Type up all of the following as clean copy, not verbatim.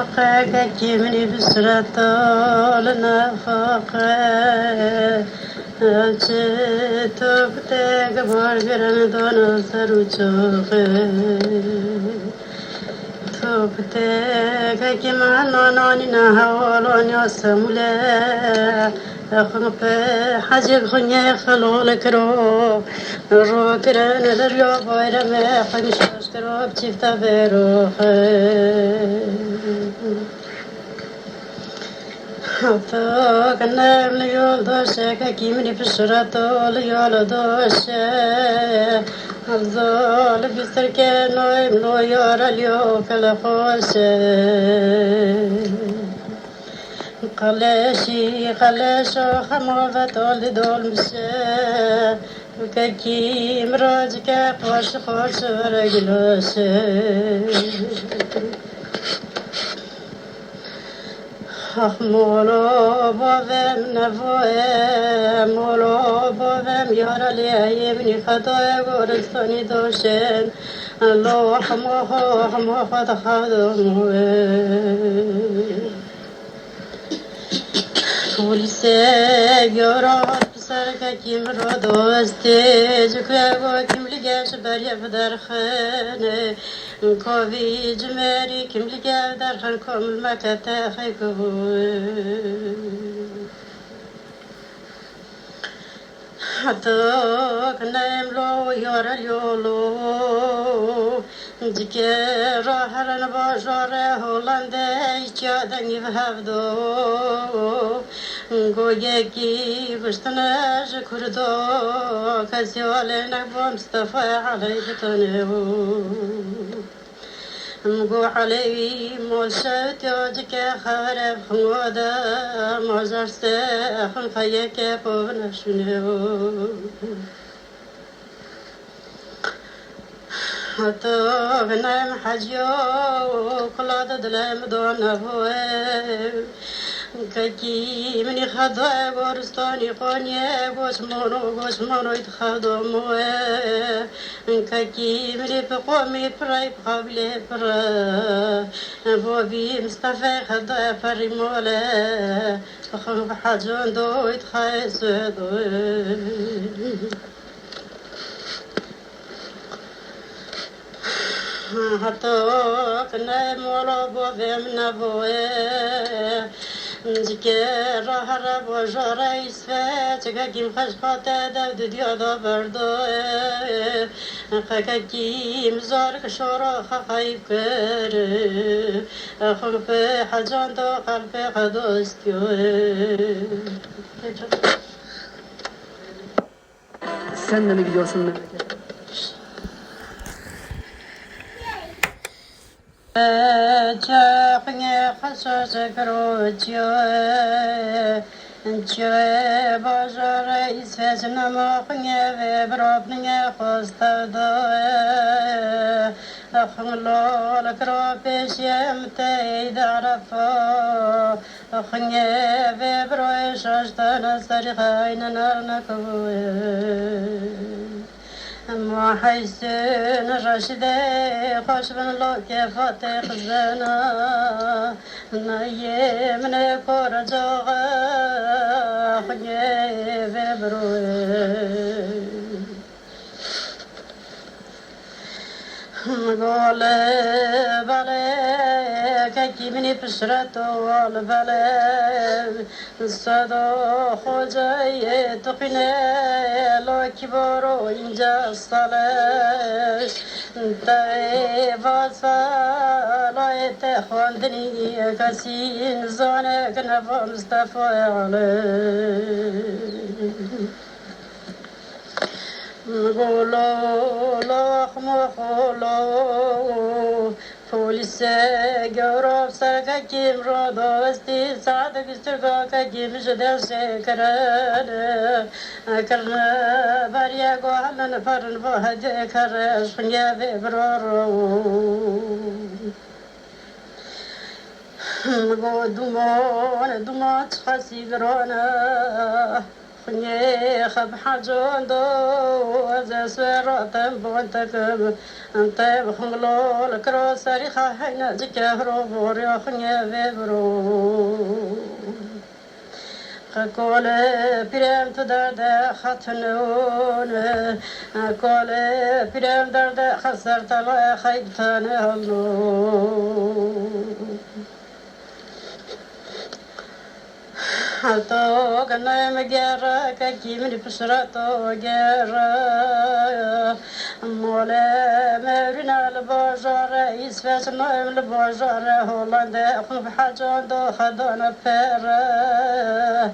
فاقك كيمني بسرة النفاقة أجتوك تكبر قرن دون سروجوخة توك تكيما ناناني نهاولون يسمولا أخنق حاجك خنيا خلولك رو كرن دريو بايرم خنشاش كرو بچيفتا بروخة تو کنم لیول داشته که کیمنی پشرت لیول داشته افضل بیشتر که نویم لیار لیو کل خوشه قلشو خموفت آل دول میشه که کیم راج که خوش خوش ورگلوشه مولو بابم نفوه مولو بابم یارلی ایمنی خطای گورستانی دوشن الله حمو خدموه پولیسه بیارات پسر که کیم را دوسته جکوه گو کیم لگش بریا بدر خانه کاوی جمری کیم لگه در خان کامل مکته خیکوه حتی کنیم لو یار لیولو دیگه راه رن بازار هلنده ایچادنگی و هفدو گویگی بشتنش کردو کسی ولی نبا مصطفى علی بتانه مگو علی مولشت یاجک خبر خموده مازرسته خنفیه که پونشونه حتی بنام حجیو کلاد دلم دونه بوه كي من يخضع بورستاني قانية غوسمانو يتخدموه كي من يبقومي براي بقابلي برا بوبي مصطفى خضع فريموله خنق حاجون دو يتخيسدو حتى كنا مولا بوبي من أبوه ذكر هرب وجرى يسفات كاكيم خشقات داود ديادا بردوه كاكيم زارك شورا خايب كر خلف حجان دو قلب قدوستيوه Sen de mi gidiyorsun memlekete? جاقني خصوص كروتيو انتشوي بازار اسفاس نماقني ببرابني خستدو اخنلو لكروبيش يمتيد عرفو اخني ببروي شاشتنا سرخاين نرنكوه ما حسن رشده خوش بن لو كفات خزانا نايه من كور جوغا خيه ببروه قول بالي كي مني بشرته والبالي صدو خوجي تقني لو كبرو إنجا الصلاة تاي باسا لا يتخوندني كسين زانك نفا مصطفى عليه قولو لا خمخولو پولیسه گروه سرکا کیم رو دوستی ساعت کسترگا که کیم جده شکرانه کرنه بریا گوهلن فرن با هده کرش خنیا ببرارو گو دومان چخسی گرانه خني خب حجون دو زسر تنبونتكم انت بخملو الكرو سريخة حين ذكره بوريو خني ببرو قول پیرم تو درد خطنون قول پیرم درد خسر تلا خیبتن هلو تو کنم گره که کیمی پسر تو گره موله مرین البازار ایسفت نایم البازار هولنده خوب حجان دو خدان پره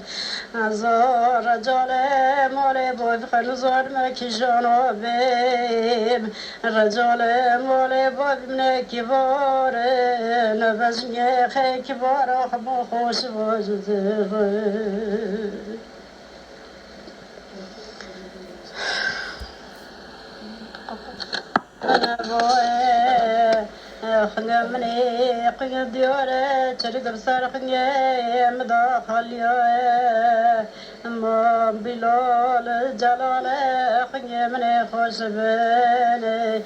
زار جاله موله باید خنزار مکی جانو بیم رجال موله باید منکی باره نفسنگه خیکی باره خمو خوش باجده أنا خنيا مني قيا ديارة تريق بصار خنيا مداخل يا ما بلال جلال خنيا مني خوش بني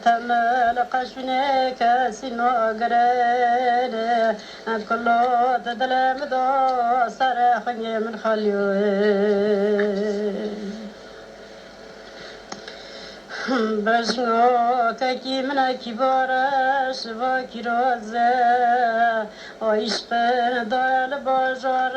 تمل قشني كاسينو قراني كله تدل مدا صار خنيا من خليو بشنو كي من كبارش واكي روزه عشق دال باجار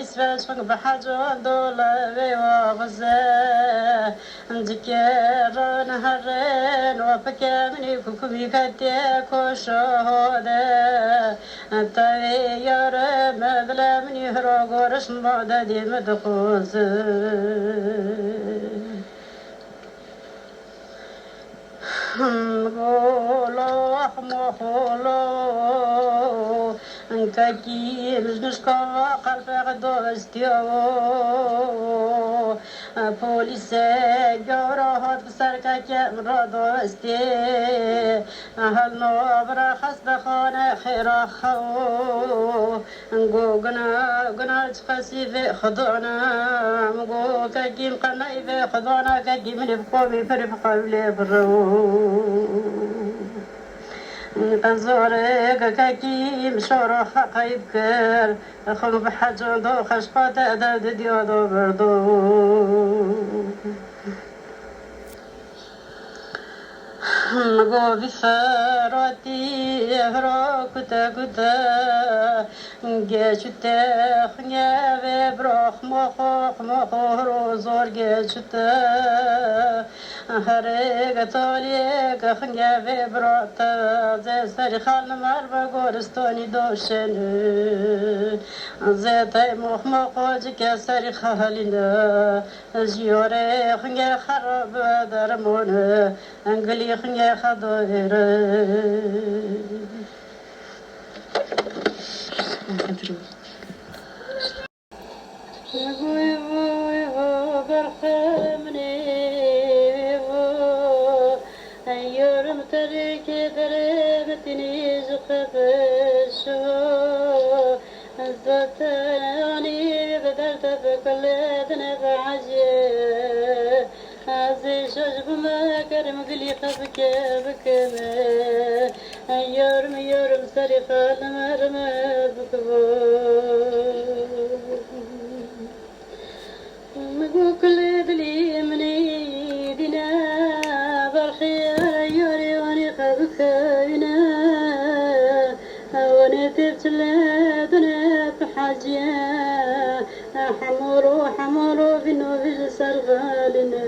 اسفش فنگ بحجان دوله واغزه ذكران هرن وفكمني كوكبي كتي كوشهوده تاوي يارم بلا مني هراغورش ماددي مدخوزه غولو حموخولو كاكي مجنشكا قلبك دوستيو بوليسي جورو بسر كاكي مرا دوستي هل نوبرا خسب خانه خيرا خو غنا تخسي في خضعنا مغو كاكي مقنعي في خضعنا كاكي من بقومي فرب قبلي برو تنزورك كاكي مشورو حقايب كر خلو بحجون دو خشقات أداد ديو دو بردو مگو بفراتی فرا کتا کتا گشته خنیا و براخ مخ رو زور گشته هر گتالی خنیا و برات ز سری خال مر و گورستانی دوشن ز تای مخ که سری خالینه زیاره خنیا خراب درمون انگلی خنیا خدایره يورم تريك دربتني زخبشو زتاني بدرت بكل ذنب عجيب هذه شجب ما كرم قلي خفك بكمه يورم سريخ المرمى بكبو مقو كل دلي مني دينا برخيار يوري واني خبكينا واني تبتلادنا بحاجيا حمورو في نوفي سرغالنا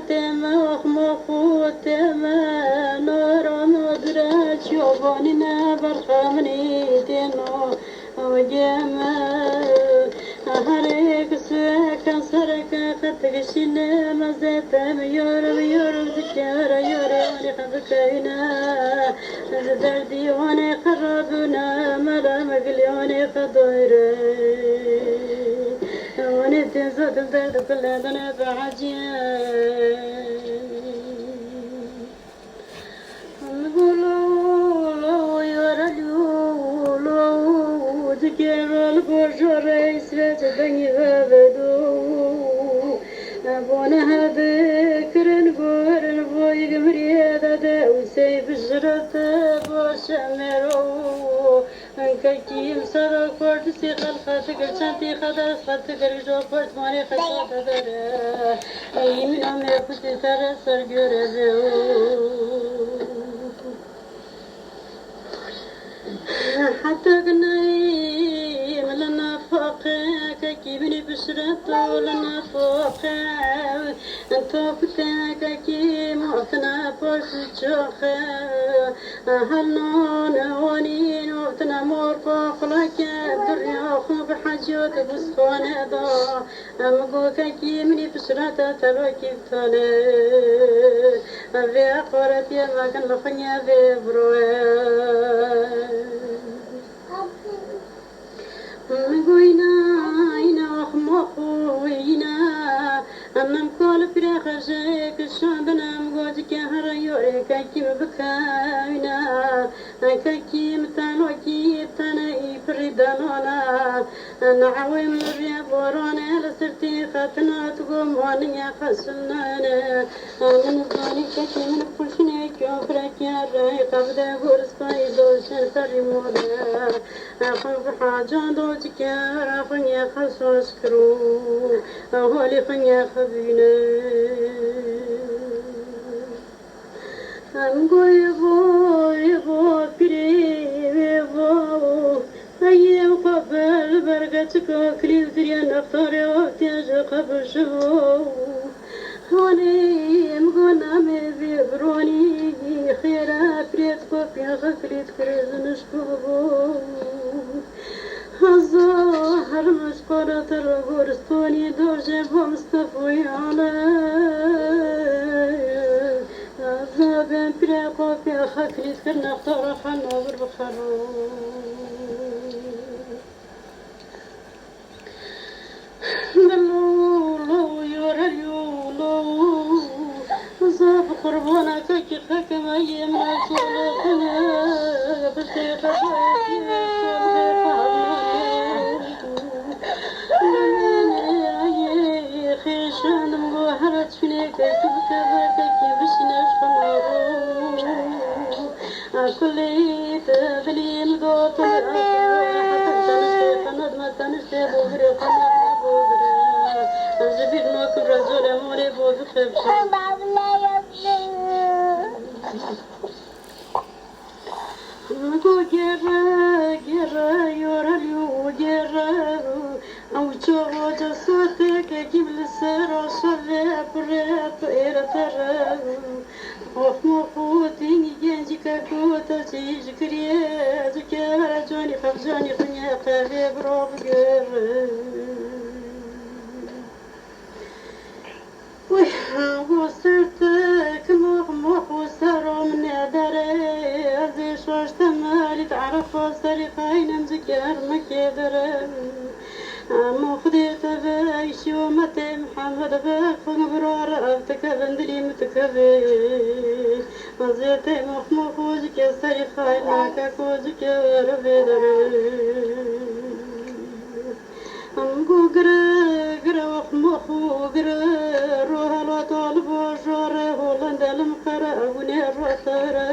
تما وخمخو تما نور مدرج يوباننا برخمني تنو وجما هريك سواك سرك خدك شنا مزات يورم ذكر يوري خبكينا دردي وانا قربنا ملا مقلي وانا خضيري وانا تنزل الدرد كل دنا بعجيا نقولوا الرئيس بني غابدو أبونا بكر نقول نبوي مريادة وسيف الجرة بوشمرو كيم صدق فرد سيخل خاتك الشانتي خداس خاتك الجو فرد ماني خشات درا يمين أمي كنت ترى سرقر حتى قنايم لنا فوقك كيبني بشرته لنا فوقك انتو كتاك كي موتنا بوش تشوخه هل نون ونين وقتنا مور فوق لك دريا خو بحجوت بسخونة دا مقوك كي مني بشرته تلو كيف تولي في أقورتي ما كان لخنيا في بروي مقوينا إنا وخمخوينا أمام كل فراخ جاك الشعبنا مقود كهر يوريك كيم بكاوينا كي متانو كي تانا يفردانونا نعوي من الرياض ورانا لسرتي خاتنا تقوم وانيا خسلنا من الظاني كي من فلشني كوفرك يا راي قبدا غورس بايدوشن فريمودا أخذ حاجة دوتك أخني خسوس كرو أهولي خني خبينا أمقو يبو بريبو أيام قبل برقتك كليل دريان أفطاري وقتاج قبل شبو هوني مقونا مبي بروني خيرا بريت كوفي غفريت كريز نشكوبو الظاهر مشقرة الغرستوني دوجة بمستفوي على الزابن بريقو في خكريت كرنا اختار خلنا بربخرو لو يوريو صاب قربانا كي خكم أيام صلاتنا بشيخ خيشان مغوحرت فينيك كبكبك بشناش خمارو كلي تبلي مدوط ما تنشتي بوغري قناة بوغري زبير نوك الرزول مولي بوغري خبشي مكو جرا يوراليو جرا أو تشوفو صوتك جيب السر وصلي بريت إيرتر وخموخوتي جنجك كوتا تيجكري زكرا جوني خبزاني خنيا قافي بروبقر وصرتك مخمخ وسرو من عدري أزي شوش تمالي تعرف وصريقين مزكار مكيدري مخدي تبايشي ومتي محمد باك فنبرار أبتك بندلي متكبي مزيتي مخمخ وزكي سريقين مكاك وزكي وربيدري أمقو قرا وخمخو قرا روح لو طالبو جوري هولند المقرا ونير وطرا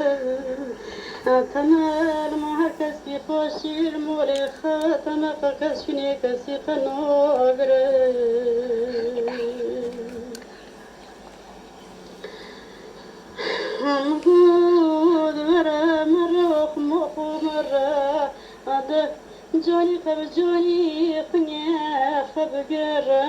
تمال معكس في خوشي المولي خاتم فكس فيني كسي قنو قرا أمقو دورا مرة وخمخو مرة جوني خبجوني خنيا خبقرا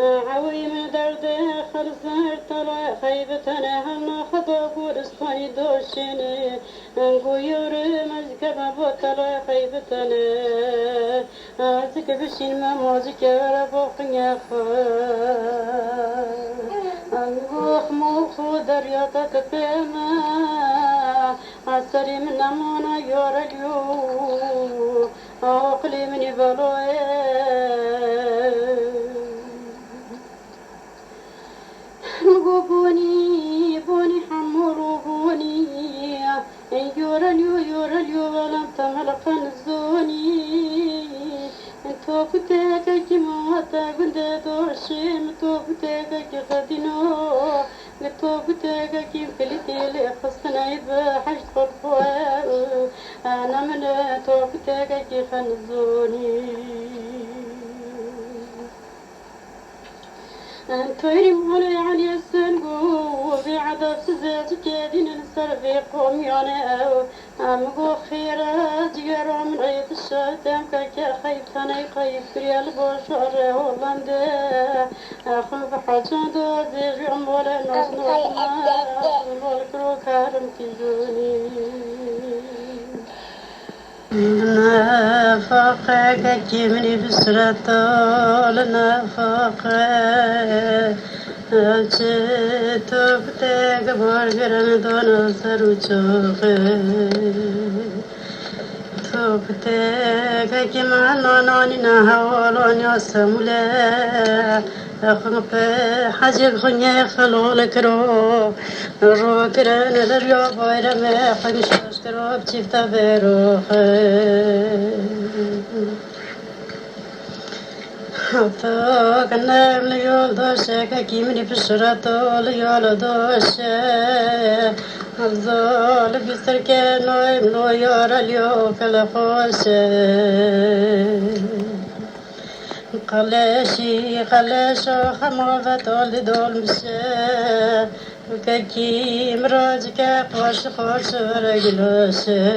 عوي من درد خرزار طلع خيبتنا هلنا خطا قرصاني دوشني نقويور مزكبا بطلع خيبتنا عزك بشين ما موزك وربو خنيا انقوخ موخو درياتا تفيما عسري من نمونا يورجو عقلي من بلوي بوني حمرو بوني يوراليو ولم تملق الزوني انت توفتك كيموتا كنت تورشيم توفتك كغدينو توفتك كيم كلتي لخصنا يذبحش خطوة أنا من توفتك كي خنزوني تويري مولي علي السنقو وفي عذاب سزاج كادين نسر في قومي أنا أمقو خيرا جيرا من عيد الشاتم كاكا خيب ثاني قيب فريال بوشور هولندا أخم بحاجان دو زيجي عمولا نصنوطنا والكرو كارم كيجوني نافقك كيمني بسرطة لنافقك توفتك بارجرن دون سروچوخ توفتك كمان ناني نهولون يسمولا أخنق حجب خنيا خلول كرو رو كرن دريو بايرم خنشوش كرو بچيفتا بروخ تو کنم لیول داشته که کیمنی پسراتو لیول داشته افضل بیشتر که نویم نویار لیو کل خوشه قلشو خمو تول دول میشه که کیم راج که خوش خوش رگلوشه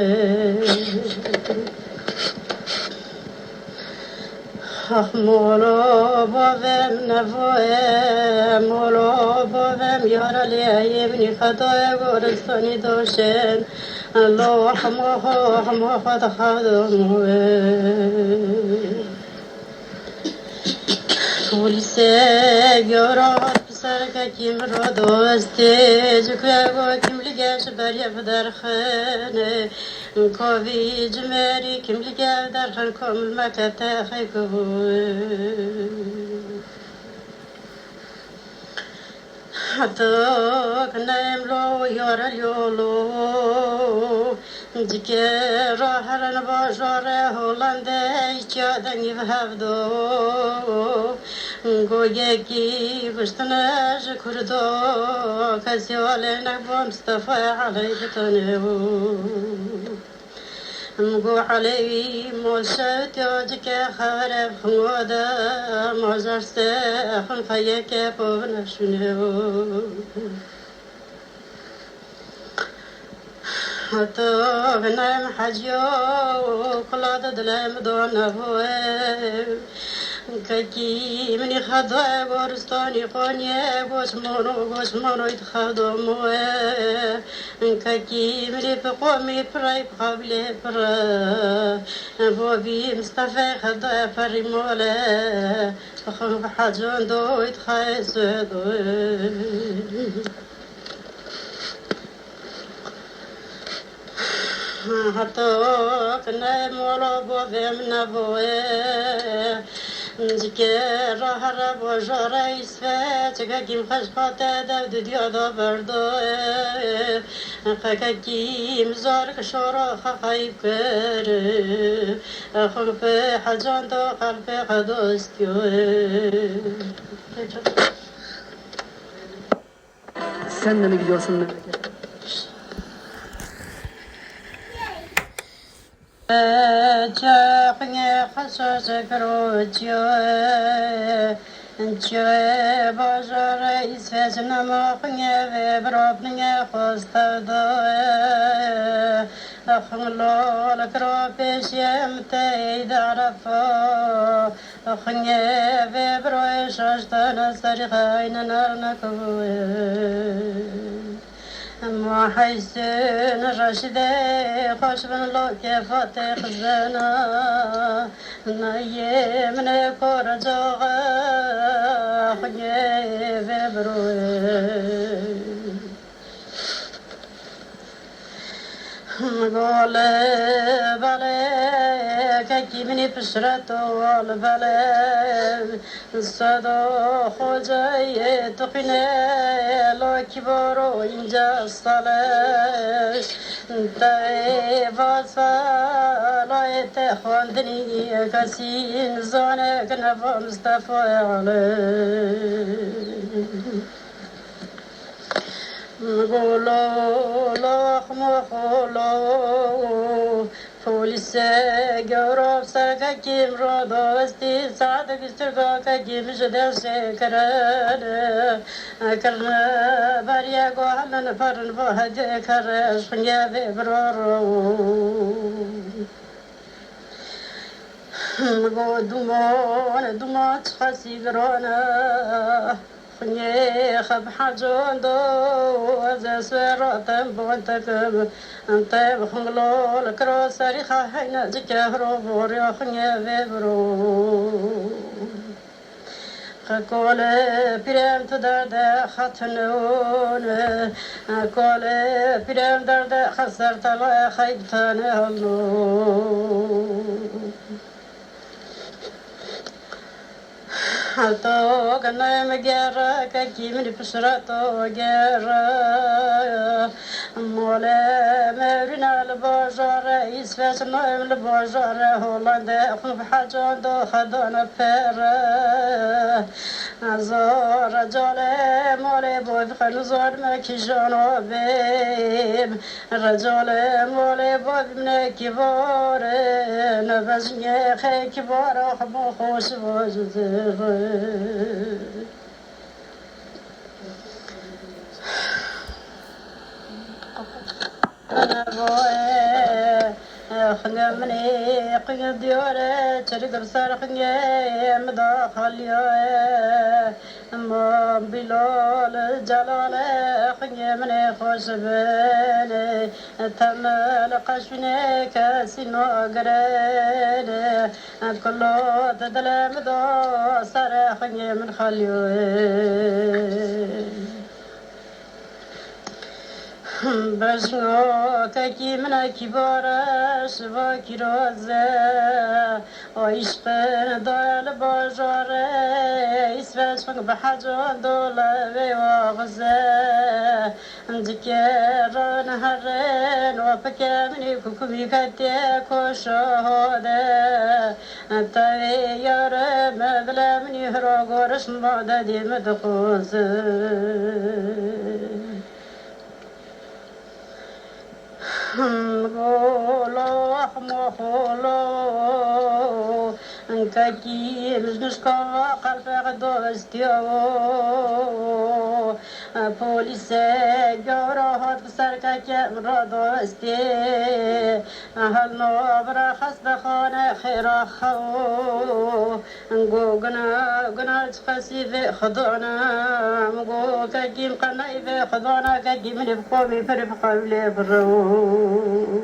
مولو بابم نفوه مولو بابم یارا لیه منی خدای گورستانی دوشن الله حمو خد خدموه پولیسه بیارات پسر که کیم را دوسته جکوه و کیم لیگش بریا بدر خانه کاوی جمری کیم لیگه در خان کامل مکته خیکوه حتی کنم لو یار لیولو دیگه راه هرن بازار هولنده ایچیا دنگی و هفدو گویگی بشتنش کردو کسی واله نبا مصطفى علی بتانه مگو علی موشت یاج که خبر خموده مازرسته خون خیه که پونشونه حتی بنام حجیو کلاد دلم دونه ککی منی خدا گورستانی خونیه گوشمانو اتخادموه ککی منی بقومی پرای بقابله پرا بابی مصطفى خدا پریموله بخون بحجان دو اتخایسدو حتی کنه مولا بابم نبوه جکه راه را بجاره ایسفه چکه کیم خشقاته دو دیادا بردوه خکه کیم زار کشورا خخایب کره خلف حجان دو خلف خداستیوه Sen de mi gidiyorsun memlekete? جاقني خصوص كروجيو جوه بازار ایسفز نماقني وبرابني خستدو أخلو لكرو بيشيم تيد عرفو أخني وبروي شاشتنا سرخين نرنكوه محسن رشده خوش بن لو که فاتح زنا نیم نکور جاغا خیه ببروه گله بله که مني بشرت والبلد صدا خوجي تقني لا كبار اینجا الصلاة طيب صلاة خواندني كسين زانك نفا مصطفى عليه قولوا لا خمخولوا پلیس گوراب سرکا کیم را دوستی ساعت کشترگا که کیم شده شکرن کرن بریا گو همن فرن با هده کرش خنیا ببرارو گو دومان تخسی گرانه خنيه خب حجون دو از سراتم بونتكم انت بخملو الكرو سريخة حين ذكره بوريو خنيه ببرو خكول بريم تدرد خطنون كول بريم درد خسرت لا خيبتان هلو تو كنا مجرا كيمني بشرتو جرا مولا مرنا البازار يسفسنا البازار هولندا خف حاجة دو خدنا فر زار رجال مولا بوف خنزار مكيجانو بيب رجال مولا بوف من كبار نبزني خي كبار خبو خوش وجزه أنا خنيا مني قيا ديارة تريق بصار خنيا مداخليا ما بلال جلال خنيا مني خوش بالي تمل قشني كاسينو قرالي كله تدل مدا صار خنيا من خليو بشنو كي من كبارش وكيروزه وعشق دال بازار اسفش بحجان دولة وغزه ذكران هرن وفكرني كوكبي كتي كوشهاده تغير مبلا من يهرق ورشم بعد مدخوزه غولو خمخولو كاكي بزنشكا قلبك دوستيو بوليس جورهات بسركا كامرا دوستي هل نوبرا خسب خانه خيرا خو قنا تخسي في خضعنا مقو كاكي مقنعي في خضعنا كاكي من بقومي فرب قبلي برو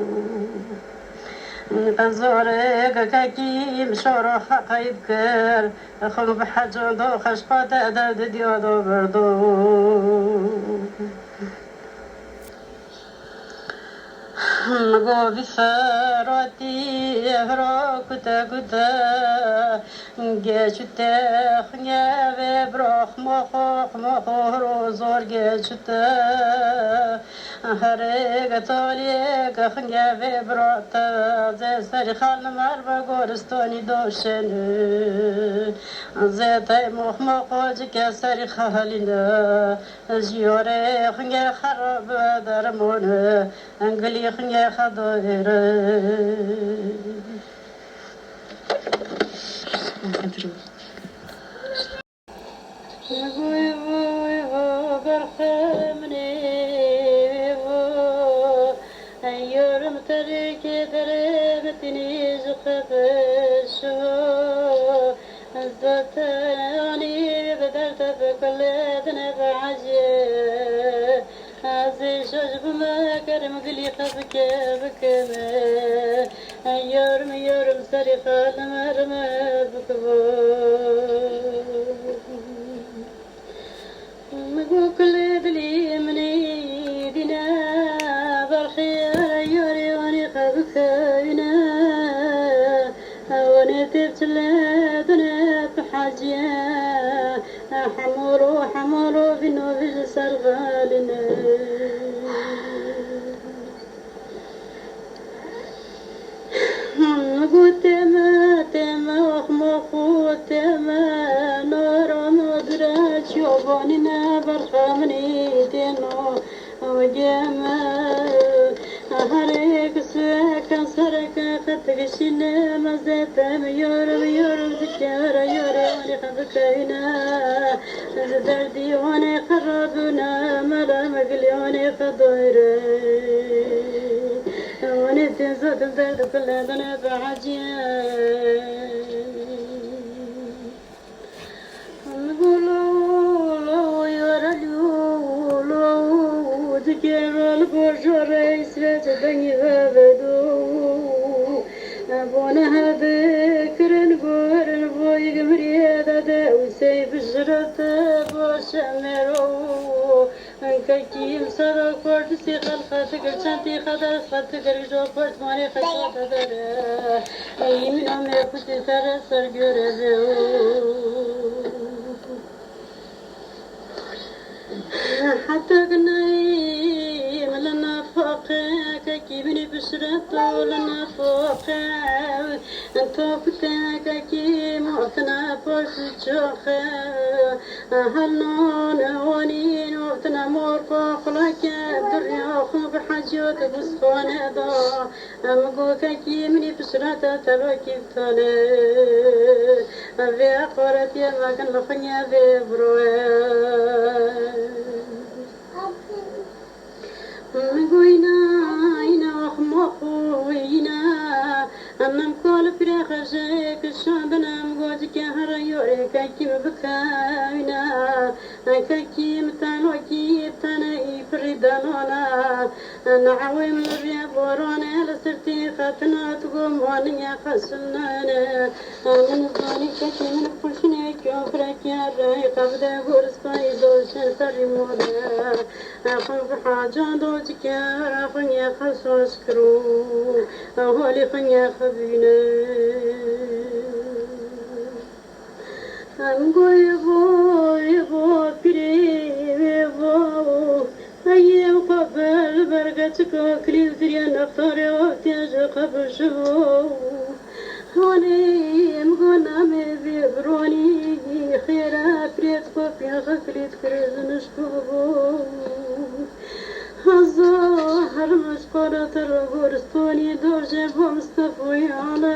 تنزورك كاكي مشورو حقا يبكر خم بحجون دو خشقات أدرد ديودو بردو مقو بفراتي هرو كتا كتا جيشتا خنيا ببروخ مخو هرو زور جيشتا هريك طوليك خنيا ببروتا زي سري خال مربا غورستوني دوشن زي تاي مخو جيكا سري خالينا جيوري خنيا خرب درمون انقلي خنيا خضير يورم تريك دربتني زخفشو زتاني بدرت بكل ذنب عجيب عزي شجب ما كرم قلي خفك بكبه يورم سريخ المرم بكبو مقو كل دلي مني دينا برخير يوري واني خبكينا تلدنا بحاجة حمورو في نوفي سرغالنا تما وخمخو تما نور مدرج يوبوننا برخمني تنو وجما هريك سكن سرك خدقشنا مزات يور ذكر يوري خدكينا زدردي وانا خربنا ملا مقليوني خضيري وانا تنزد الدرد كل دنا بعجيا نقولوا يورلو ذكر البرجر يسرت بني غابدو أبونا ذكر نقول البوي قمريادة وسيف الشرط بوشمرو كيم صدق فرد سيخل خاتك شانتي خدر خاتك رجو فرد ماني خشوت در يمين أمي كنت سر سرجور حتى قناي لنا فوقك كيبني بشرت لنا فوقك انتو كتاك كي موتنا بوش تشوخ هالنون ونين وقتنا مور فوقلك دريوخ بحجوت بسخونة دا امقوك كي مني بشرت تلو كيف تولي في أقورت يا مكان لخنيا في بروي مقوينا إنا وخمخوينا أمام كل فراخ جاك الشعبنا مقوتك هرا يوريك كيم بكاوينا كيم تانوكي تاني فريدانونا نعويم الرياض ورانا لسرتي خاتنا تقوم وانيا خسلنا من الظاني كي من فلشني كوفرك يا راي قبدا قرص بايزوشن سريمونا أخذ حاجة دوتك أخني خسوس كرو أهولي خني خبينا أمقو يبو بريبو أيام قبل برقتك وكلي ذريا نختار وقتاج قبل شبو هوني أمقونا مذي بروني خيرا بريت كوفي خكليت كريز نشكوبو الظاهر مشكورة الغرستوني دور جيبو مستفوي على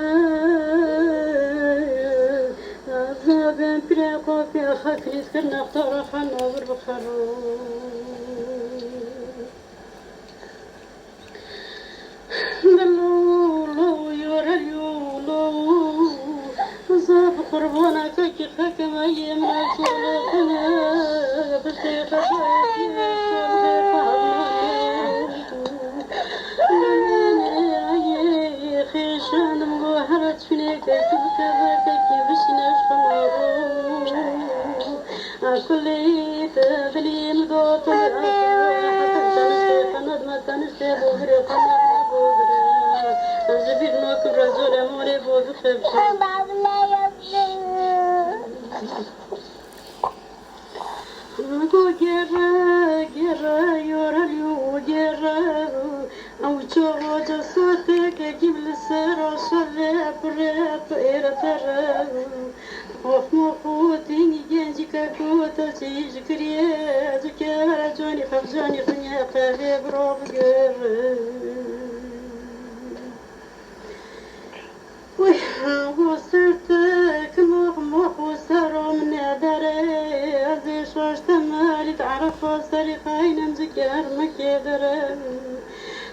الزابين بريقو في خكليت كرنا اختار خلنا بربخرو دلو يوريو صاف قربانا كي خكم أيام نسولنا بشيخ خيشان مغوهرت فينيك كبكبك بشناش خمارو كلي تبلي مدوط ما تنشتي بوغري قناة بوغري زبير نوك الرزول موري بوغري خبشي نقو جرى يوراليو جرى أو تشوغو جسوتك جيب لسر وشرى بريب إيرتر وخموخوتيني جنجي كاكوتا تيج كريا زكارة جوني خفجاني خنيا قابي بروب وصرتك مخمخ وسرو من عدري أزي شوش تمالي تعرف وصريقين مزكار مكيدري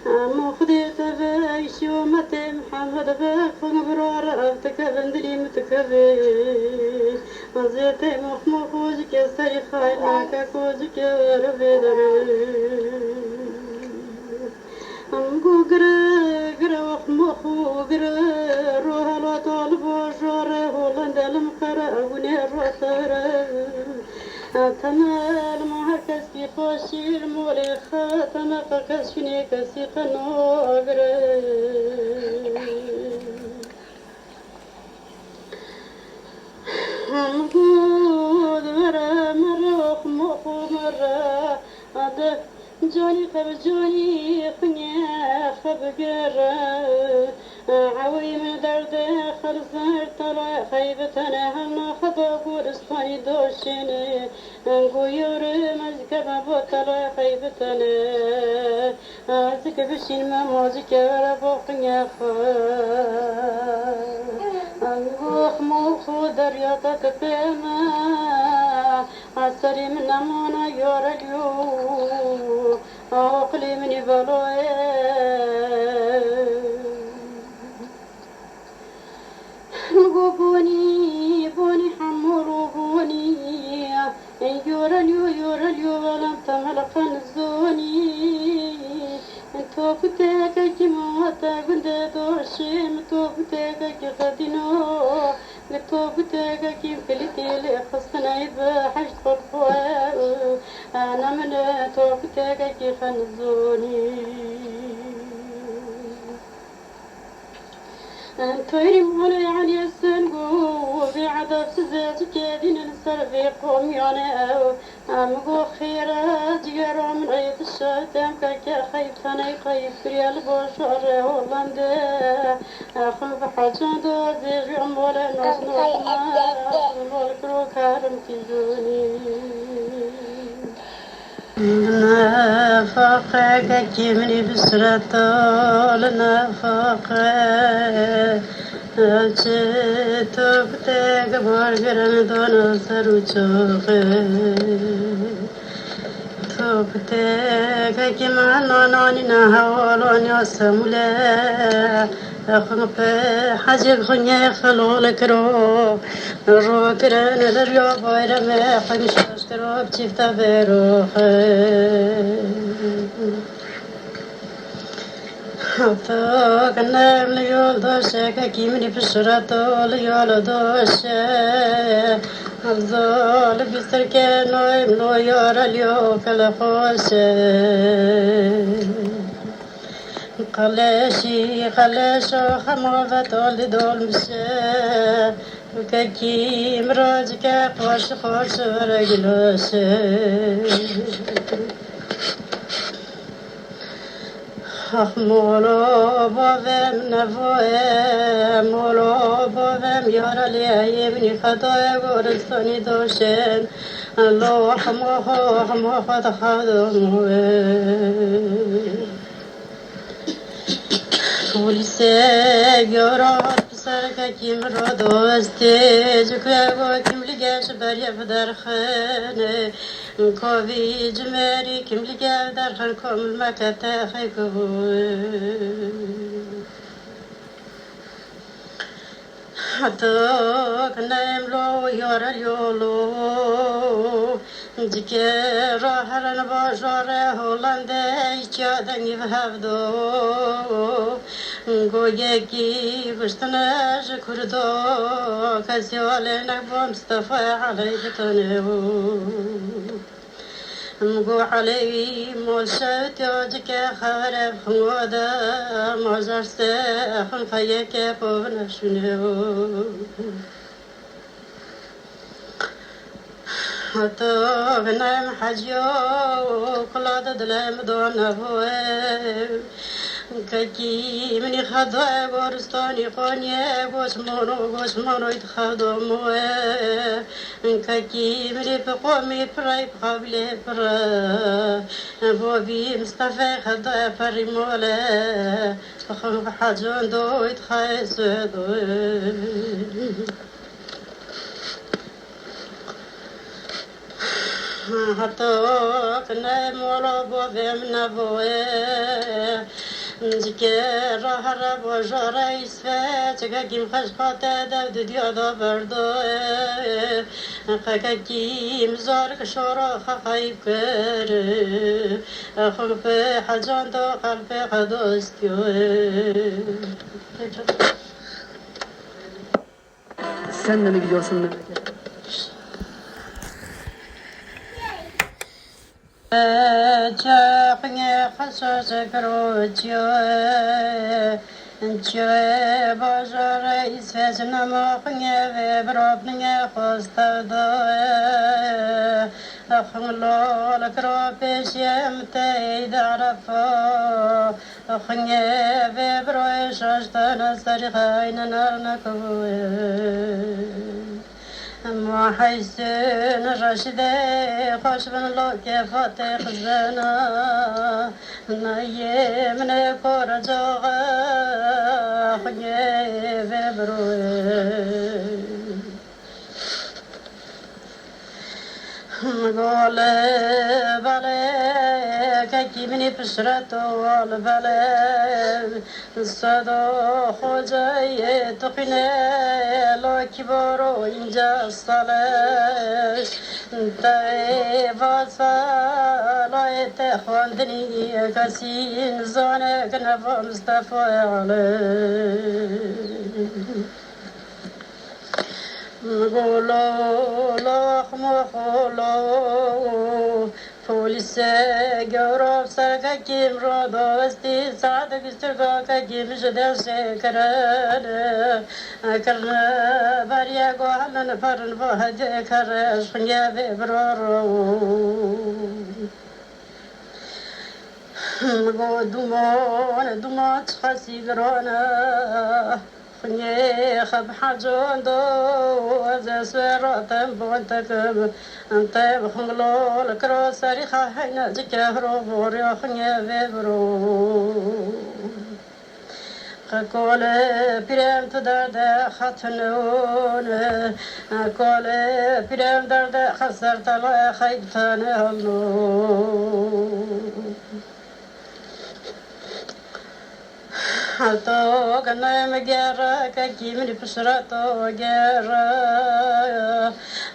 مخديت بايشي ومتي محمد باك فنبرار أفتك بندري متكبي أزيتي مخمخ وزكي سريقين مكاك وزكي وربيدري أمقو قرا وخمخو قرا روح الوطالب وجوري هولند المقرا ونير وثرا تمال محكس في خوشي المولي خاتم قكس فيني كسي قنو قرا محمود مرة مرة خمو مرة هذا جوني خب جوني خنيا خب قرة عوي من درد خرزر طلع خيبتنا هم خطا قرصاني دوشني غيور مزكب بطلع خيبتنا عزك بشين ما موزك ربوقني خا مخ درياتك بما عسري من أمانا يورجو عقلي من بلوي بوني حمرو بوني يورليو ولم تملق نزوني توبتك كموتا كنت دوشم توبتك كخدينو توبتك كيف كلتي خصنا يبقى حشت الفوال أنا من توبتك كيف نزوني تويري مولي علي السنقو بعذاب سزاج كادين نسر في قوم يعناو أمقو خيرا جيرا من عيد الشاتم كاكا خيب ثاني خيب فريال بوشار هولندا أخم بحاجان دو زيجي مولا ناس نوحنا مولكرو كارم تجوني نافقك كيمني بسرطة لنافقك توبتك بارجرن دون سروچوخ توبتك كمان ناني نهولون يسمولا أخم حاجك خنيا خلولك رو كرن دريا بايرم خمشاش كروب چفتا بروخ تو کنم لیول داشته که کیمنی پشرت لیول داشته افضل بیشتر که نویار لیو کل خوشه قلش خمو دول دول میشه که کیم راج که خوش ورگلوشه مولو بابم نفوه مولو بابم یارلی ایمنی خدای گرستانی دوشن الله همه خد خدموه پولیسه گراد پسر که کیم را دوسته جکوه کیم لگش بریف در خانه کوی جمری کیم لگه در خان کامل مکته خیکوه حتی کنیم لو یارل یولو دیگه راه هرن بازاره هولنده ایچه دنگی و هفدو گویه کی گشتنش کردو کسی واله نبا مصطفى علی بتانه مگو علی مول شد یاجی که خبره بخموده مازرسته خم خیه که پونشونه حتی بنام حجیو کلاد دلم دونه بوه كي مني خذا بورستاني قانية غوش مونو يتخدموا كي مني بقومي براي بقابلي برا بوبي مصطفى خذا فريمولا بخم بحاجون دو يتخايسدو حتى كنا مولا بوبي من بوه جکه راه را بجاره ایسفه چکه کیم خشقاته دو دیادا بردوه خکه کیم زار کشورا خخایب کره خلپ حجان دو قلب قدوستیوه Sen de mi gidiyorsun memlekete? جاقني خصوص كروجيو چه باجر ایسوچ نماخنه و برابنه خواستده خملال کرا پیشیم تید عرفا خنه و برای شاشتن سری خاین نرنکوه ما حسين رشدي خوش من لو كيف تخزنا نايمنا كور جوغا خنيه ببروي قول بالي كي مني بشرته والبالي صدا خوجاي تقني لو كبروا إنجا الصلاة تاي فاسا لا يتخوندني كسين زانك نفا مصطفى علي قولوا لخ مخولوا پلیس گوراب سرکا کیم را دوستی ساعت کسترگا کا کیم شده شکران کرن بریا گوهلن فرن باهد کرش خنیا ببرارو گو دومان خاصی گرانا خنيه خب حجون دو از سراتم بونتكم انت بخملو الكرو سريخة حين ذكره بوريا خنيه ببرو قول برام تدرد خاتنون قول برام درد خسرت لا خيبتان هلو تو كنا مجرى كي من بشرته جرى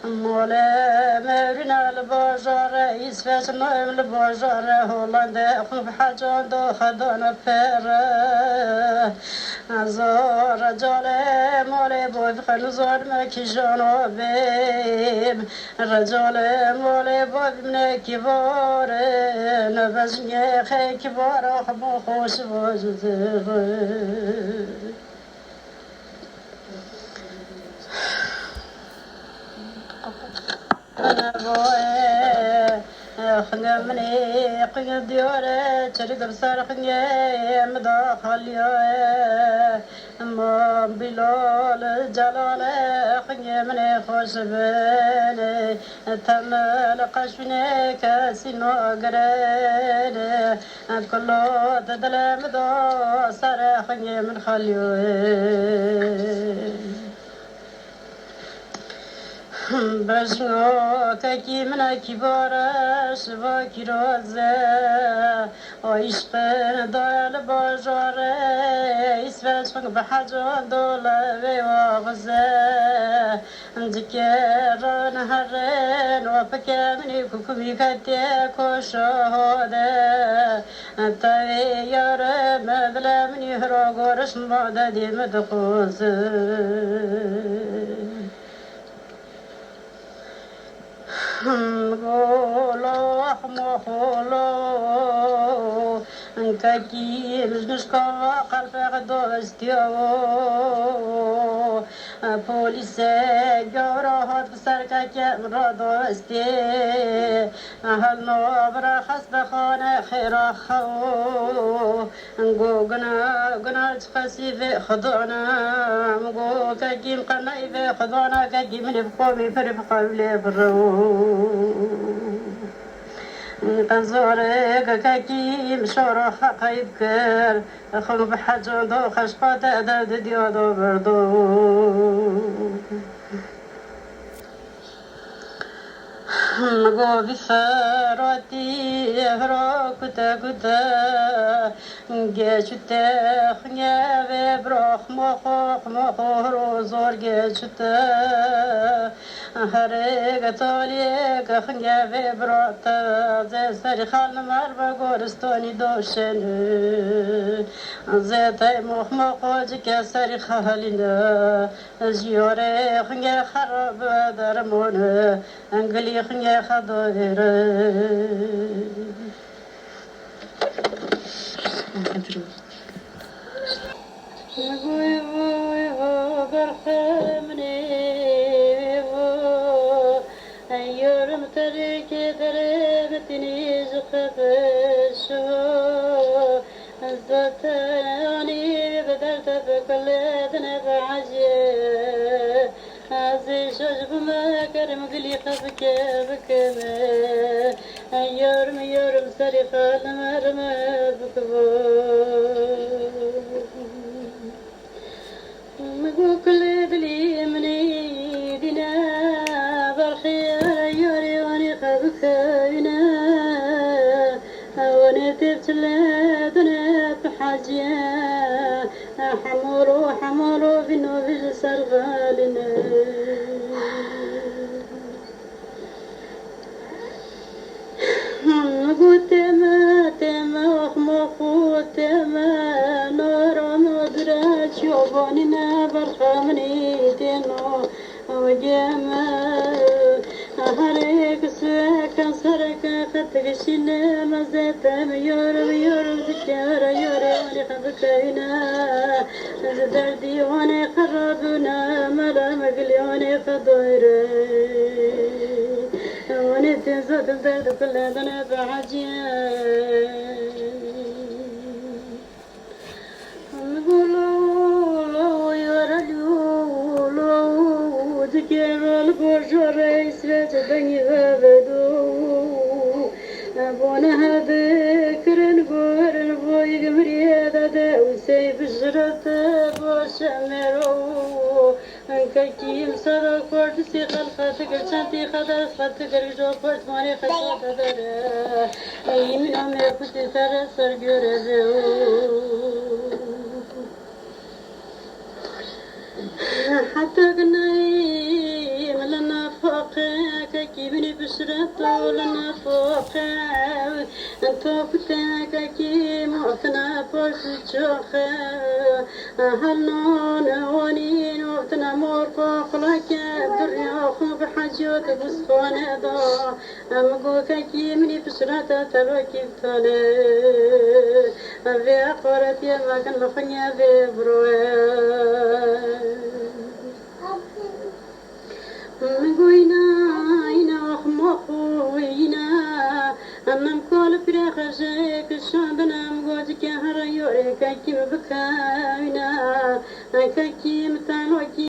مولا مرنا البجار يسفش نايم البجار هولندا خو حاجه دو خدنا فر زار رجال مولا بود خنزار ما كي جنوب رجال مولا بود من كبار نبزني خي كبار خو خوش وجود أنا بوي خنمني قيد ديورة شرق بصار خنيا مداخليا ما بلال جلال خنيا مني خوش بني تمل قشني كاسينو قرين كله تدل مدا سر خنيا من خليوي بشنو كي من كبارش و كيروزه عشق دال بازار اسفش بحجان دول وغزه ذكر نهرن وفكرني كوكبي كتي كوشهاده تغير مظلمني هراغورش مددي مدخوزه غولو مخولو كاكي مزنشكا قلب دوستيو پلیس گورهات بسر که را دوستی هل نوبر خست خانه خیره خو گو گنا چخسی به خدانم گو که گیم قنعی به خدانا که گیم نبقومی پر بقولی برو تنظره که گیم شورا حقیب کر خلو بحجان دو خشقات اداد دیادو بردو گو بفراتی هرا کتا کتا گشته خنیا و براخ مخو رو زور گشته هره گتالی که خنیا و براتا زی سری خال مر و گورستانی دوشن زی تای مخو جی که سری خالینه جیاره خنیا خراب درمونه انگلی خنیا خدایره رحمني يورم ترك دربتني زقفشو زدتني بدرت بكل ذنب عجيب هذي شجب ما كرم قلي خفك بكما يورم سريخ المرم بكبو كل دلي مني دينا بالخير يوري واني خبكينا واني تبتلدنا بحاجة حمولو في نوفيج سرغالنا قلت تما وخمخو تما نور مدرج يوبوننا برخمني تنو وجما هريك سكن سرك خدك شنا مزات يورم ذكر يوري خبكينا زدردي وانا خربنا ملا مقلي وانا خضيري وانا تنزل الدرد كل ذنب بعجيب نقولوا يورلو ذكر البرجر يسرت بني غابدو أبونا هذكر نقول البوي قمريادة وسيف الشرط بوشمرو كيم صدق فرد سيخل خاتك الشانتي خدر خاتك الجو فرد ماني خشوت در من أمي كنت ثرى سرقر حتى قنايم لنا فوقك كيبني بشرته لنا فوقك انتو كتاك كيم وقتنا فرس تشوخه هلنون ونين وقتنا مور فوق لك بريوخ بحجوت بسخونة دا أمقوك كيمني بشرته تلو كيف تولي في أقورت يما كان لخنيا في بروي مقوينا إنا وخمخوينا أمام كل فراخ جاك الشعبنا مقوتك هرا يوريك كيم بكاوينا كيم تانوكي